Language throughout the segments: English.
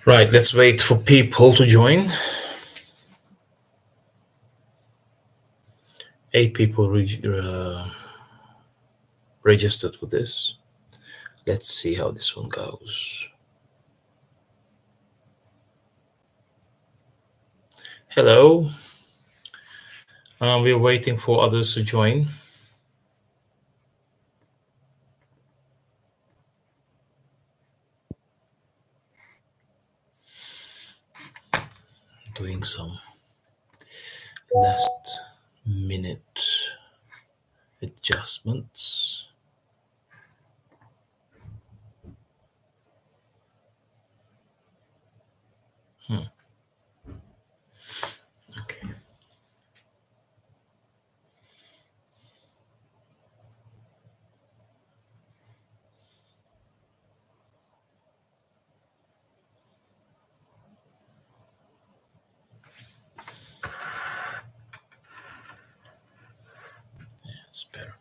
Right, let's wait for people to join. 8 people registered for this. Let's see how this one goes. Hello. We're waiting for others to join. Doing some last minute adjustments. Okay. Yeah, it's better.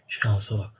Şansa bak.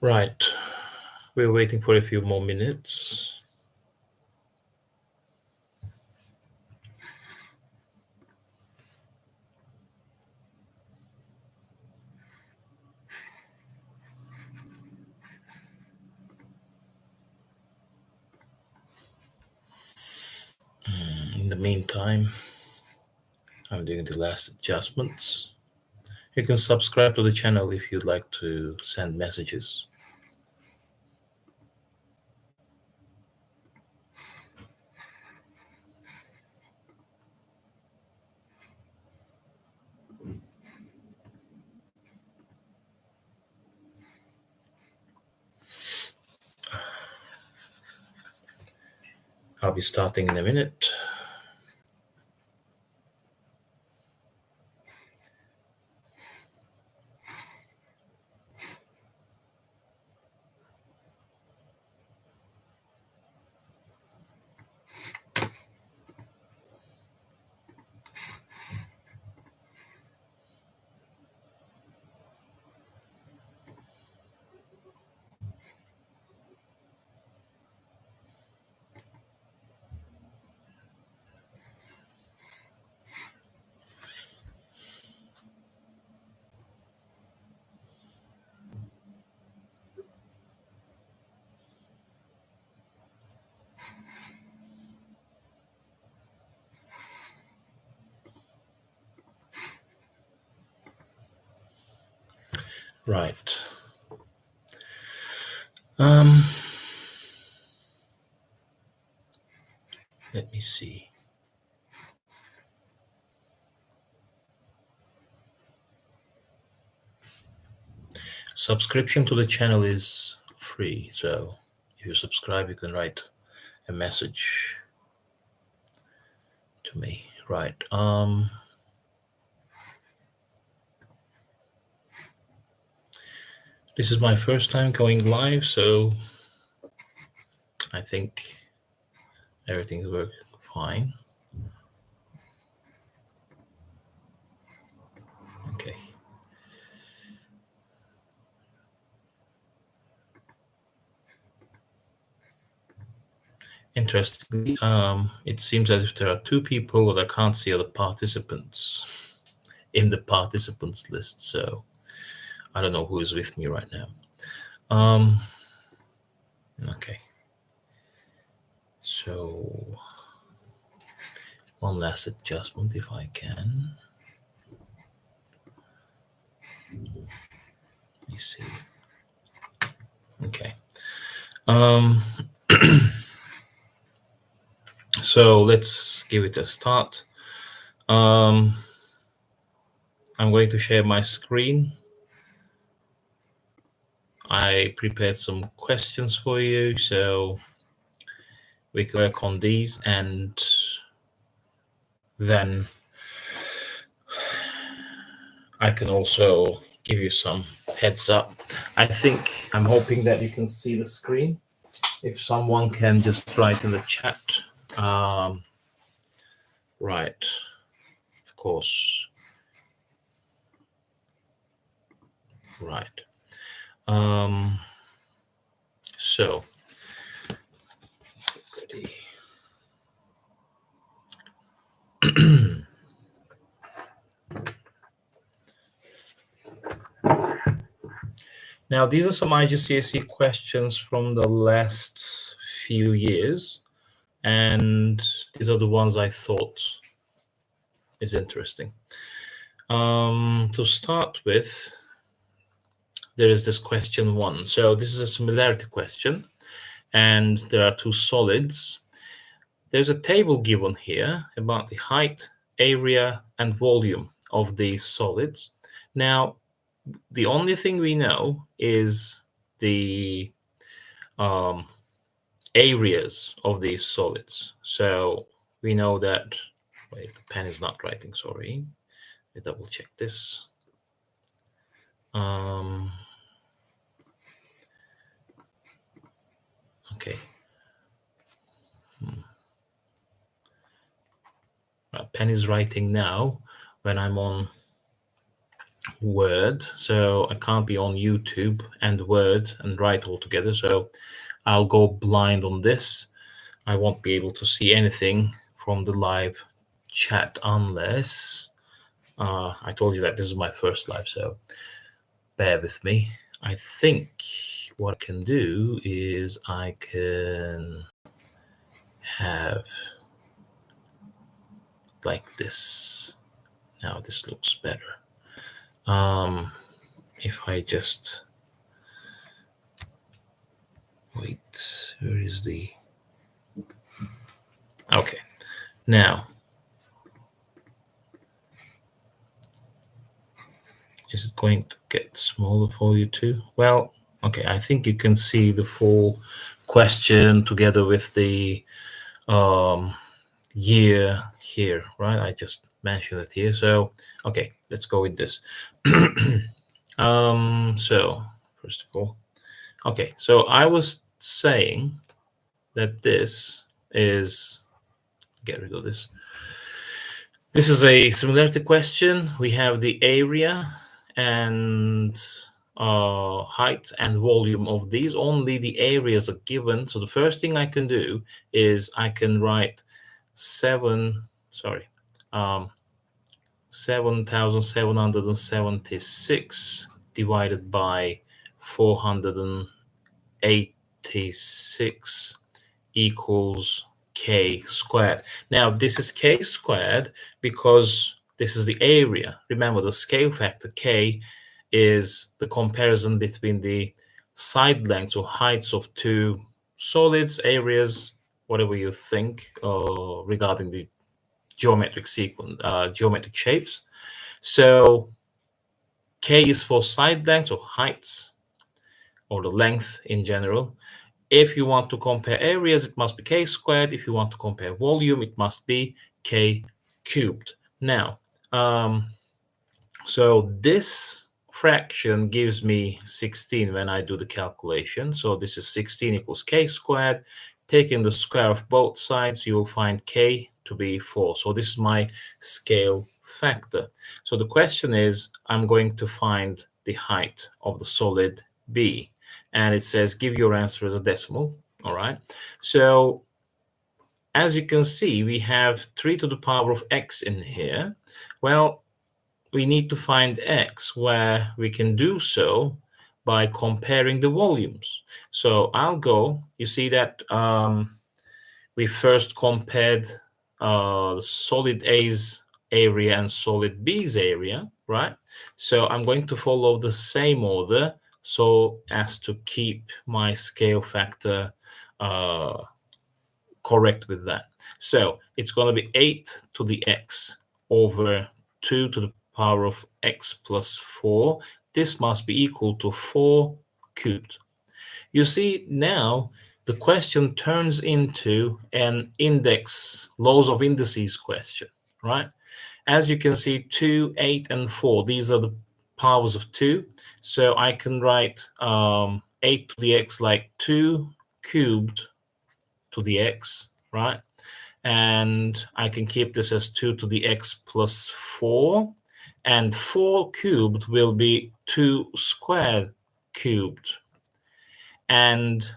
Right. We're waiting for a few more minutes. In the meantime, I'm doing the last adjustments. You can subscribe to the channel if you'd like to send messages. I'll be starting in a minute. Right. Let me see. Subscription to the channel is free, so if you subscribe, you can write a message to me. Right. This is my first time going live, so I think everything's working fine. Okay. Interestingly, it seems as if there are two people that I can't see other participants in the participants list, so I don't know who is with me right now. Okay. So one last adjustment if I can. Let me see. Okay. So let's give it a start. I'm going to share my screen. I prepared some questions for you, so we can work on these, and then I can also give you some heads up. I'm hoping that you can see the screen. If someone can just write in the chat. Right, of course. Right. So, ready. Now, these are some IGCSE questions from the last few years, and these are the ones I thought is interesting. To start with, there is this question 1. So this is a similarity question, and there are two solids. There's a table given here about the height, area, and volume of these solids. Now, the only thing we know is the areas of these solids. So we know that, wait, the pen is not writing, sorry. Let me double check this. Okay. Pen is writing now when I'm on Word, so I can't be on YouTube and Word and write all together, so I'll go blind on this. I won't be able to see anything from the live chat unless I told you that this is my first live, so bear with me. I think what I can do is I can have like this. Now this looks better. If I just wait, where is the... Okay, now is it going to get smaller for you too? Well, okay, I think you can see the full question together with the year here, right? I just mentioned it here. So, okay, let's go with this. So first of all, okay, so I was saying that this is, get rid of this. This is a similarity question. We have the area and height and volume of these. Only the areas are given. So the first thing I can do is I can write 7,776 divided by 486 equals k squared. Now, this is k squared because this is the area. Remember, the scale factor k is the comparison between the side lengths or heights of two solids, areas, whatever you think regarding the geometric sequence, geometric shapes. So k is for side lengths or heights, or the length in general. If you want to compare areas, it must be k squared. If you want to compare volume, it must be k cubed. Now, so this fraction gives me 16 when I do the calculation. So this is 16 equals k squared. Taking the square of both sides, you will find k to be 4. So this is my scale factor. So the question is, I'm going to find the height of the solid B. And it says, give your answer as a decimal. All right. So as you can see, we have 3 to the power of x in here. Well, we need to find x, where we can do so by comparing the volumes. So I'll go, you see that we first compared solid A's area and solid B's area, right? So I'm going to follow the same order so as to keep my scale factor correct with that. So it's going to be 8 to the x over 2 to the power of x plus 4. This must be equal to 4 cubed. You see, now the question turns into an index, laws of indices question, right? As you can see, 2, 8, and 4, these are the powers of 2. So I can write 8 to the x like 2 cubed to the x, right? And I can keep this as 2 to the x plus 4. And 4 cubed will be 2 squared cubed. And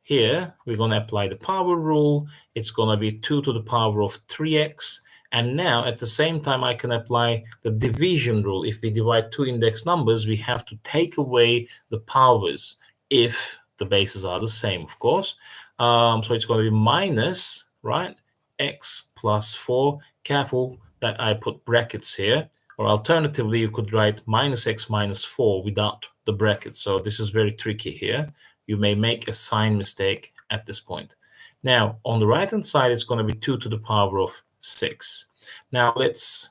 here we're going to apply the power rule. It's going to be 2 to the power of 3x. And now at the same time, I can apply the division rule. If we divide two index numbers, we have to take away the powers if the bases are the same, of course. So it's going to be minus, right, x plus 4. Careful that I put brackets here. Or alternatively, you could write minus x minus 4 without the brackets. So this is very tricky here. You may make a sign mistake at this point. Now, on the right-hand side, it's going to be 2 to the power of 6. Now, let's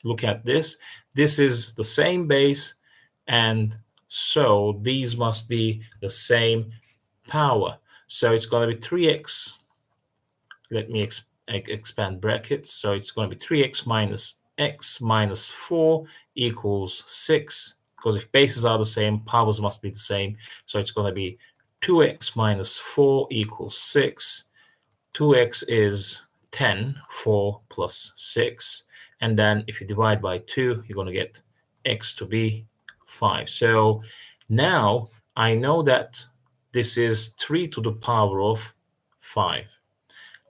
look at this. This is the same base, and so these must be the same power. So it's going to be 3x. Let me expand brackets. So it's going to be 3x minus x minus 4 equals 6. Because if bases are the same, powers must be the same. So it's going to be 2x minus 4 equals 6. 2x is 10, 4 plus 6. And then if you divide by 2, you're going to get x to be 5. So now I know that this is 3 to the power of 5.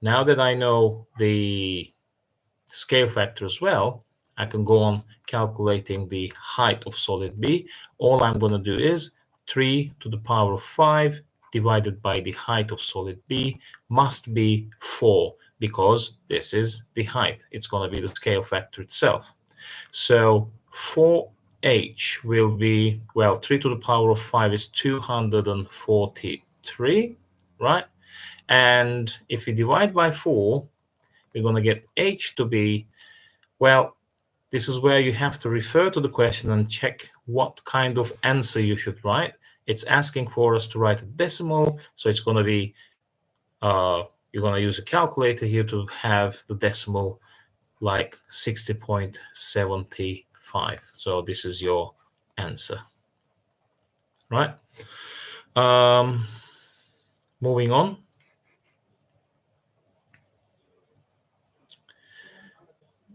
Now that I know the scale factor as well, I can go on calculating the height of solid B. All I'm going to do is 3 to the power of 5 divided by the height of solid B must be 4, because this is the height. It's going to be the scale factor itself. So 4h will be, well, 3 to the power of 5 is 243, right? And if we divide by 4, we're going to get h to be, well, this is where you have to refer to the question and check what kind of answer you should write. It's asking for us to write a decimal, so it's going to be, you're going to use a calculator here to have the decimal like 60.75. So this is your answer, right? Moving on.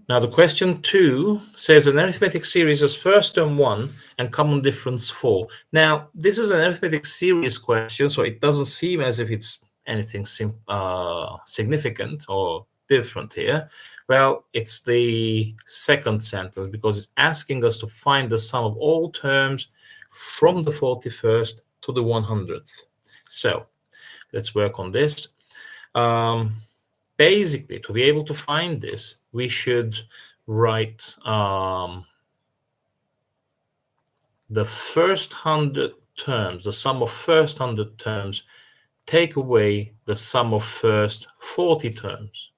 Now, the question 2 says an arithmetic series has first term 1 and common difference 4. Now, this is an arithmetic series question, so it doesn't seem as if it's anything significant or different here. Well, it's the second sentence, because it's asking us to find the sum of all terms from the 41st to the 100th. So let's work on this. Basically, to be able to find this, we should write the first 100 terms, the sum of first 100 terms, take away the sum of first 40 terms,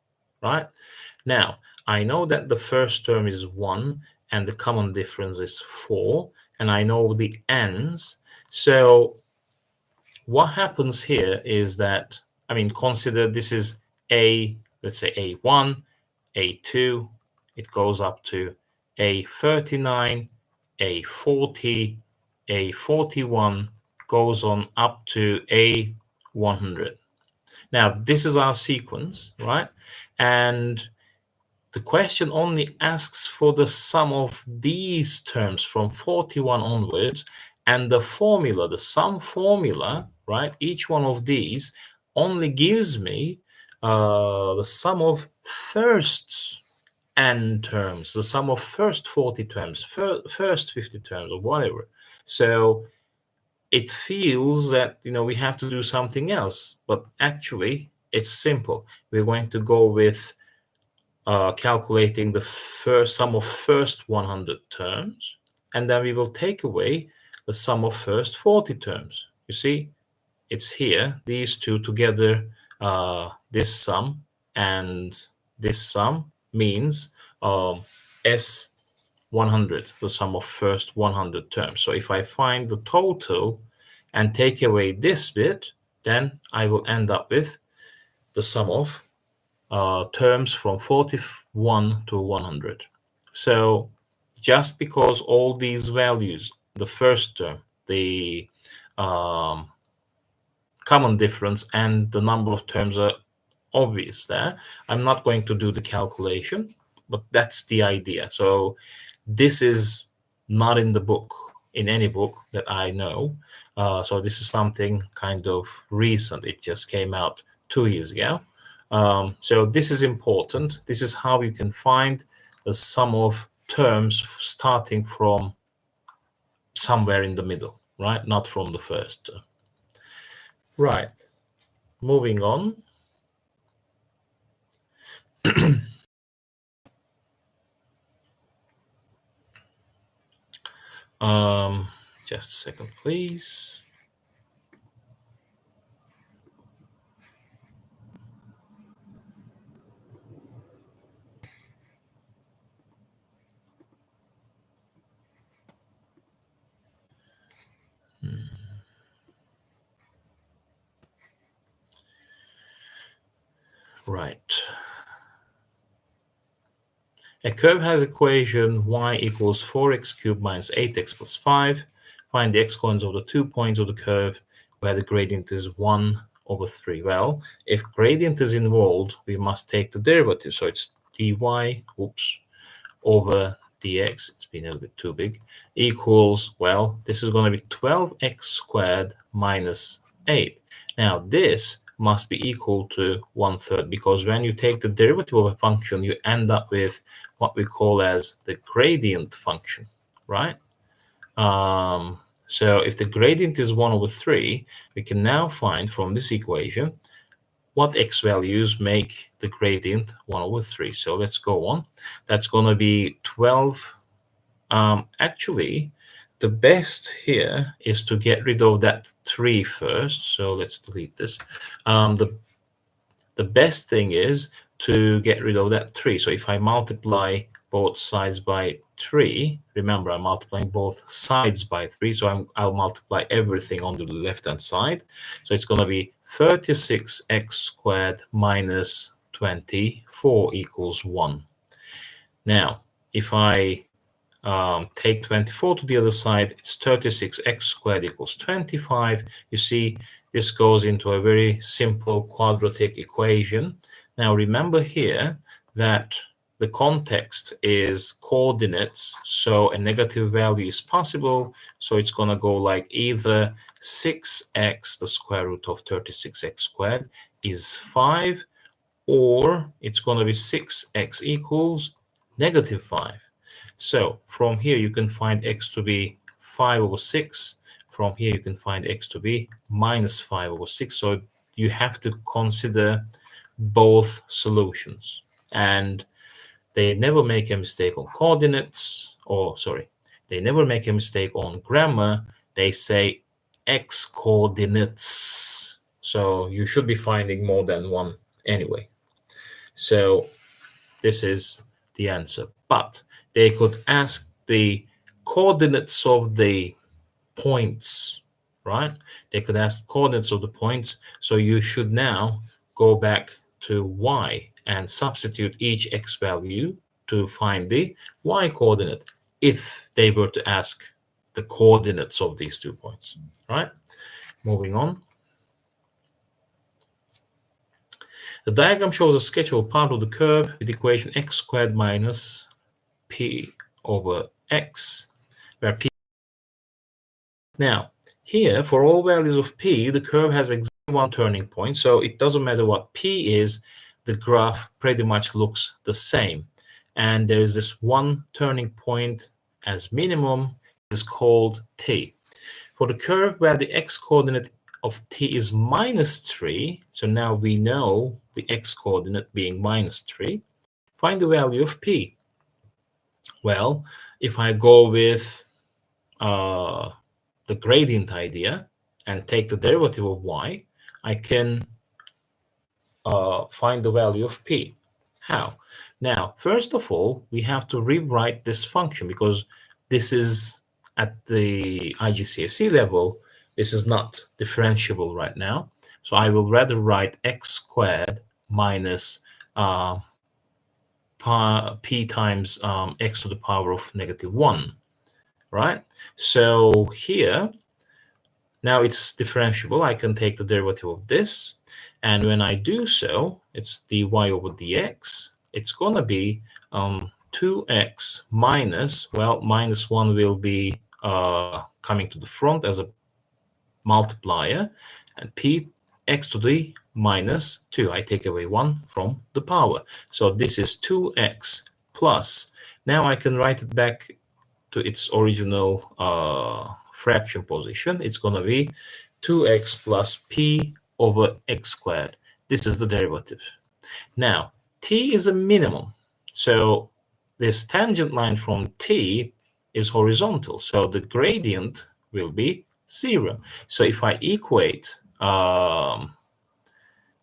right? Now, I know that the first term is 1 and the common difference is 4. and I know the n's. So what happens here is that, I mean, consider this is A, let's say A1, A2, it goes up to A39, A40, A41, goes on up to A100. Now, this is our sequence, right? And the question only asks for the sum of these terms from 41 onwards, and the formula, the sum formula, right? Each one of these only gives me the sum of first n terms, the sum of first 40 terms, first 50 terms, or whatever. So it feels that, you know, we have to do something else, but actually it's simple. We're going to go with calculating the first sum of first 100 terms, and then we will take away the sum of first 40 terms. You see, it's here, these two together, this sum and this sum means S100, the sum of first 100 terms. So if I find the total and take away this bit, then I will end up with the sum of terms from 41 to 100. So just because all these values, the first term, the common difference, and the number of terms are obvious there, I'm not going to do the calculation, but that's the idea. So this is not in the book, in any book that I know. So this is something kind of recent. It just came out 2 years ago. So this is important. This is how you can find the sum of terms starting from somewhere in the middle, right? Not from the first. Right. Moving on. Just a second, please. Right. A curve has equation y equals 4x cubed minus 8x plus 5. Find the x-coordinates of the 2 points of the curve where the gradient is 1/3. Well, if gradient is involved, we must take the derivative. So it's dy, over dx, it's been a little bit too big, equals, well, this is going to be 12x squared minus 8. Now, this must be equal to 1/3, because when you take the derivative of a function, you end up with what we call as the gradient function, right? So if the gradient is 1/3, we can now find from this equation what x values make the gradient 1/3. So let's go on. That's going to be 12. Actually, the best here is to get rid of that 3 first. So let's delete this. The best thing is to get rid of that 3. So if I multiply both sides by 3, remember I'm multiplying both sides by 3, so I'll multiply everything on the left-hand side. So it's going to be 36x squared minus 24 equals 1. Now, if I take 24 to the other side, it's 36x squared equals 25. You see, this goes into a very simple quadratic equation. Now, remember here that the context is coordinates, so a negative value is possible. So it's going to go like either 6x, the square root of 36x squared, is 5, or it's going to be 6x equals -5. So from here, you can find x to be 5/6. From here, you can find x to be -5/6. So you have to consider both solutions. And they never make a mistake on coordinates, or sorry, they never make a mistake on grammar. They say x coordinates. So you should be finding more than one anyway. So this is the answer. But they could ask the coordinates of the points, right? They could ask coordinates of the points. So you should now go back to y and substitute each x value to find the y coordinate if they were to ask the coordinates of these 2 points, right? Moving on. The diagram shows a sketch of part of the curve with equation x squared minus p over x, where p. Now, here, for all values of p, the curve has exactly one turning point, so it doesn't matter what p is, the graph pretty much looks the same. And there is this one turning point as minimum, is called t. For the curve where the x-coordinate of t is -3, so now we know the x-coordinate being -3, find the value of p. Well, if I go with the gradient idea and take the derivative of y, I can find the value of p. How? Now, first of all, we have to rewrite this function because this is at the IGCSE level. This is not differentiable right now. So I will rather write x squared minus p times x to the power of -1, right? So here, now it's differentiable. I can take the derivative of this. And when I do so, it's dy over dx. It's going to be 2x minus, well, -1 will be coming to the front as a multiplier. And p x to the -2. I take away 1 from the power. So this is 2x plus. Now I can write it back to its original fraction position. It's going to be 2x plus p over x squared. This is the derivative. Now, t is a minimum. So this tangent line from t is horizontal. So the gradient will be 0. So if I equate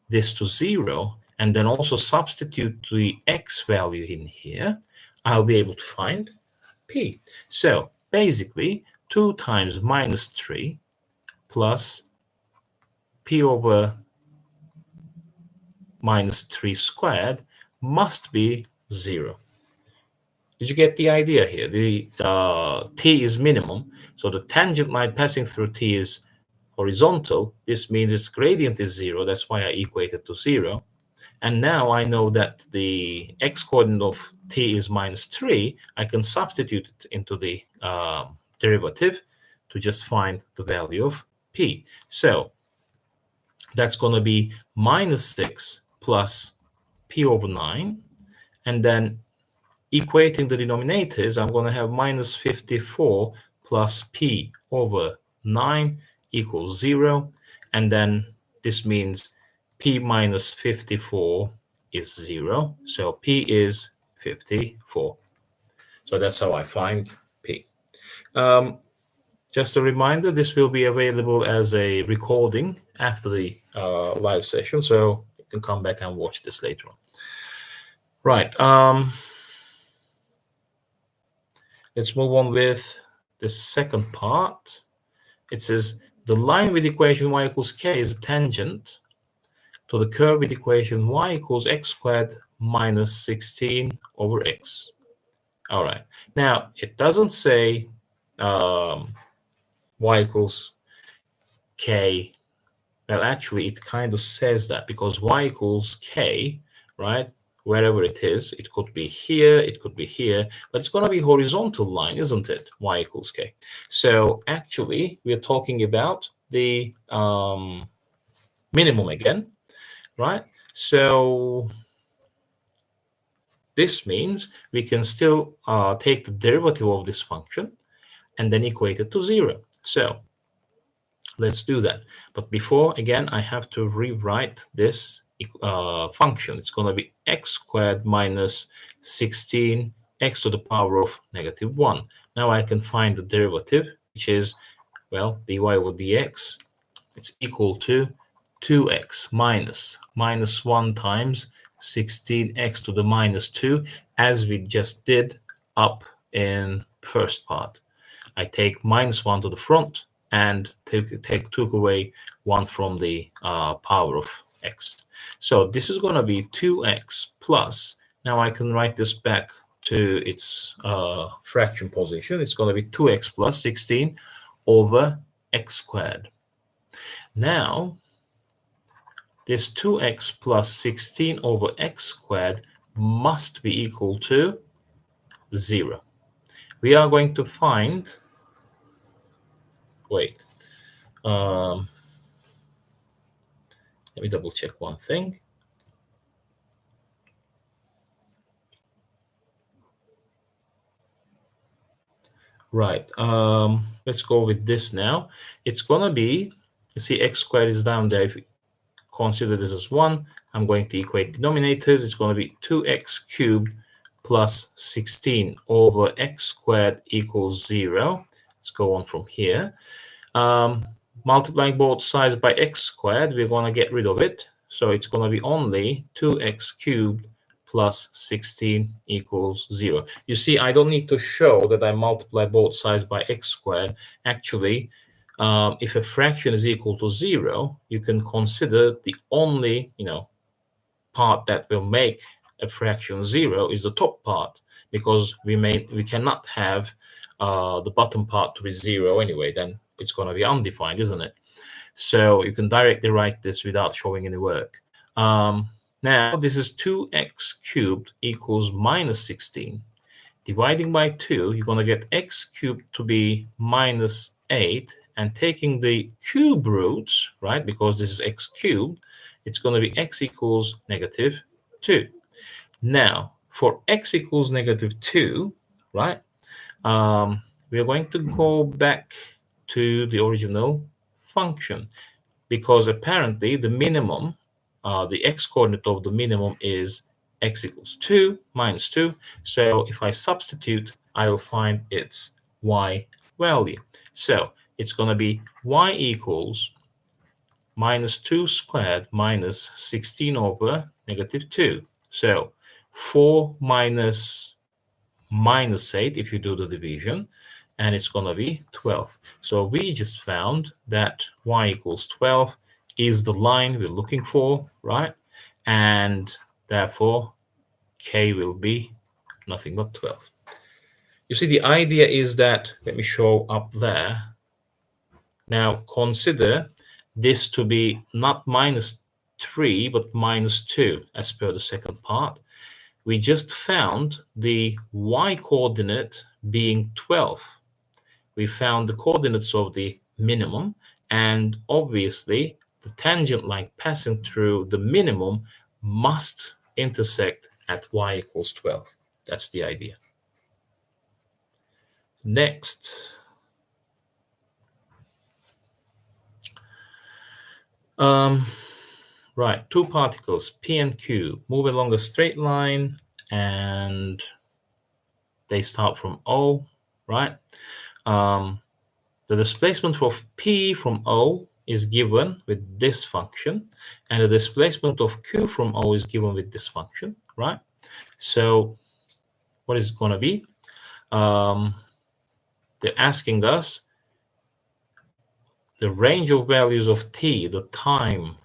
this to 0 and then also substitute the x value in here, I'll be able to find p. So basically 2 times -3 plus p over -3 squared must be 0. Did you get the idea here? The t is minimum, so the tangent line passing through t is horizontal. This means its gradient is 0. That's why I equate it to 0. And now I know that the x-coordinate of t is -3. I can substitute it into the derivative to just find the value of p. So that's going to be -6 plus p over 9. And then equating the denominators, I'm going to have -54 plus p over 9 equals 0. And then this means p minus 54 is 0. So p is 54. So that's how I find p. Just a reminder, this will be available as a recording after the live session, so you can come back and watch this later on. Right. Let's move on with the second part. It says the line with equation y equals k is a tangent to the curve with equation y equals x squared minus 16 over x. All right. Now, it doesn't say y equals k. Well, actually, it kind of says that because y equals k, right? Wherever it is, it could be here, it could be here, but it's going to be horizontal line, isn't it? Y equals k. So actually, we are talking about the minimum again, right? So this means we can still take the derivative of this function and then equate it to 0. So let's do that. But before, again, I have to rewrite this function. It's going to be x squared minus 16 x to the power of -1. Now I can find the derivative, which is, well, dy over dx. It's equal to 2x minus -1 times 16x to the -2, as we just did up in first part. I take -1 to the front and took away 1 from the power of x. So this is going to be 2x plus. Now I can write this back to its fraction position. It's going to be 2x plus 16 over x squared. Now, this 2x plus 16 over x squared must be equal to 0. We are going to find, wait, let me double check one thing. Right, let's go with this now. It's going to be, you see x squared is down there. If you consider this as 1, I'm going to equate denominators. It's going to be 2x cubed plus 16 over x squared equals 0. Let's go on from here. Multiplying both sides by x squared, we're going to get rid of it. So it's going to be only 2x cubed plus 16 equals 0. You see, I don't need to show that I multiply both sides by x squared. Actually, if a fraction is equal to 0, you can consider the only, part that will make a fraction 0 is the top part, because we cannot have the bottom part to be 0 anyway. Then it's going to be undefined, isn't it? So you can directly write this without showing any work. Now this is 2x cubed equals -16. Dividing by 2, you're going to get x cubed to be -8, and taking the cube roots, right, because this is x cubed, it's going to be x equals -2. Now, for x equals -2, right, we're going to go back to the original function, because apparently the minimum, the x-coordinate of the minimum is x equals 2 minus 2. So if I substitute, I'll find its y value. So it's going to be y equals -2 squared minus 16 over -2. So 4 minus -8 if you do the division, and it's going to be 12. So we just found that y equals 12 is the line we're looking for, right? And therefore, k will be nothing but 12. You see, the idea is that, let me show up there. Now consider this to be not -3, but -2, as per the second part. We just found the y coordinate being 12. We found the coordinates of the minimum, and obviously the tangent line passing through the minimum must intersect at y equals 12. That's the idea. Next. Right, two particles, P and Q, move along a straight line, and they start from O, right? The displacement of P from O is given with this function, and the displacement of Q from O is given with this function, right? So what is it going to be? They're asking us the range of values of t, the time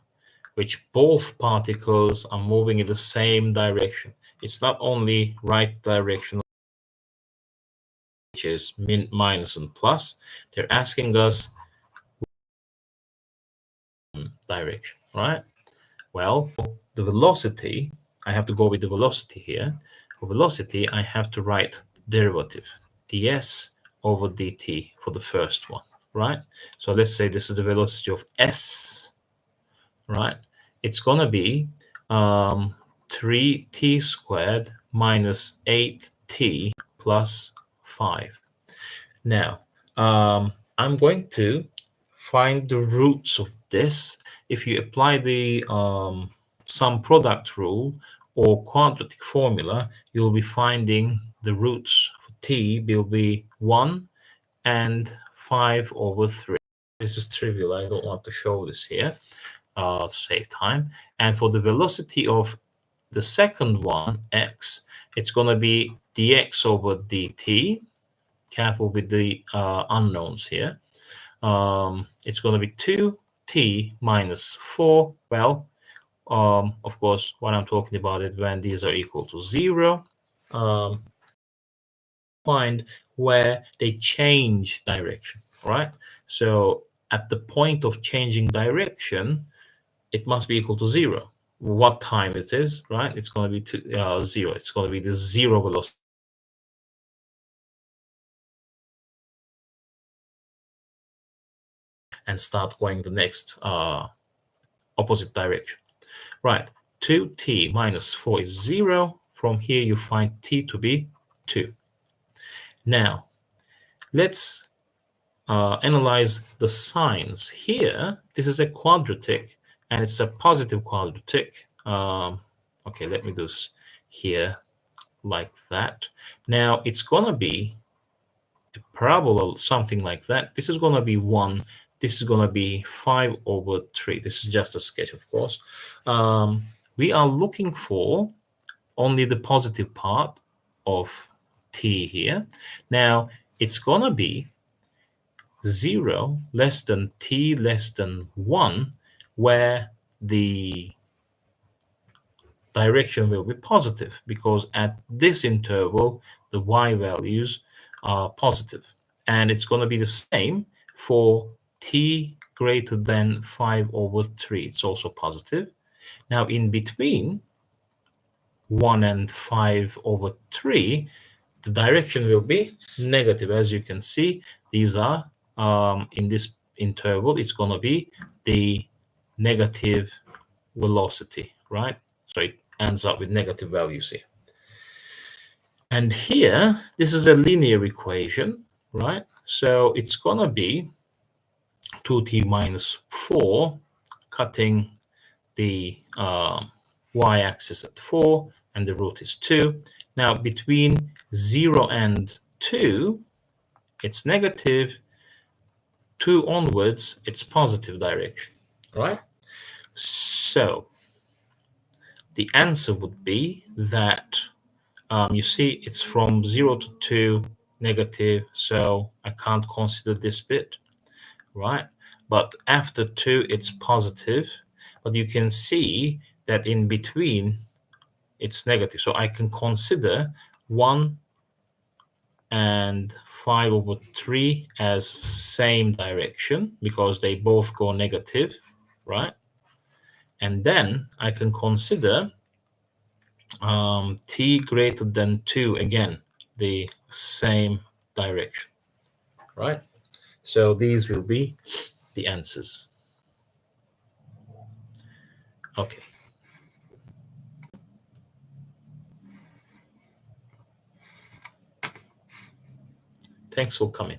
which both particles are moving in the same direction. It's not only right direction, which is min, minus, and plus. They're asking us direction, right? Well, the velocity, I have to go with the velocity here. For velocity, I have to write derivative, ds over dt for the first one, right? So let's say this is the velocity of s, right? It's going to be 3t squared minus 8t plus 5. Now, I'm going to find the roots of this. If you apply the sum product rule or quadratic formula, you'll be finding the roots for t will be 1 and 5 over 3. This is trivial. I don't want to show this here to save time. And for the velocity of the second one, x, it's going to be dx over dt, careful with the unknowns here. It's going to be 2t minus 4. Well, of course, what I'm talking about is when these are equal to 0. Find where they change direction, right? So at the point of changing direction, it must be equal to 0. What time it is, right? It's going to be 0. It's going to be the 0 velocity. And start going the next opposite direction. Right, 2t minus 4 is 0. From here, you find t to be 2. Now, let's analyze the signs. Here, this is a quadratic, and it's a positive quadratic. Okay, let me do this here like that. Now, it's going to be a parabola, something like that. This is going to be 1. This is going to be 5/3. This is just a sketch, of course. We are looking for only the positive part of t here. Now, it's going to be 0 less than t less than 1, where the direction will be positive, because at this interval, the y values are positive. And it's going to be the same for t greater than 5/3. It's also positive. Now, in between 1 and 5/3, the direction will be negative. As you can see, these are, in this interval, it's going to be the negative velocity, right? So it ends up with negative values here. And here, this is a linear equation, right? So it's going to be 2t minus 4, cutting the y-axis at 4, and the root is 2. Now, between 0 and 2, it's negative. 2 onwards, it's positive direction, right? So the answer would be that, you see, it's from 0 to 2, negative, so I can't consider this bit, right? But after 2, it's positive. But you can see that in between, it's negative. So I can consider 1 and 5/3 as same direction, because they both go negative, right? And then I can consider t greater than 2, again, the same direction, right? So these will be the answers. Okay. Thanks for coming.